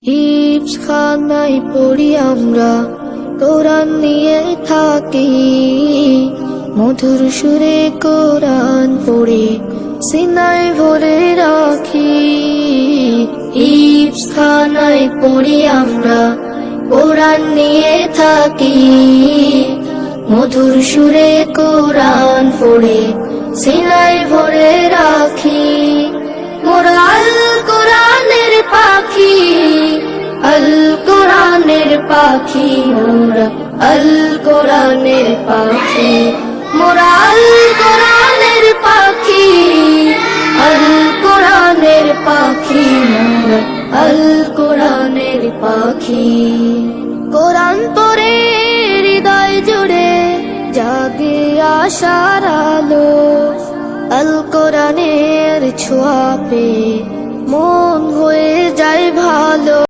হিফজখানায় পড়ি আমরা, কোরআন নিয়ে থাকি, মধুর সুরে কোরআন পড়ে সিনায় ভরে রাখি। হিফজখানায় পড়ি আমরা, কোরআন নিয়ে থাকি, মধুর সুরে কোরআন পড়ে সিনায় ভরে রাখি। মোরা আল কোরআনের পাখি, আল কোরআনের পাখি, মোরা আল কোরআনের পাখি, মোরা আল কোরআনের পাখি, আল কোরআনের পাখি, মোরা আল কোরআনের পাখি। কোরআন পড়ে হৃদয় জুড়ে জাগে আশার আলো, আল কোরআনের ছোঁয়া পেয়ে মন হয়ে যায় ভালো।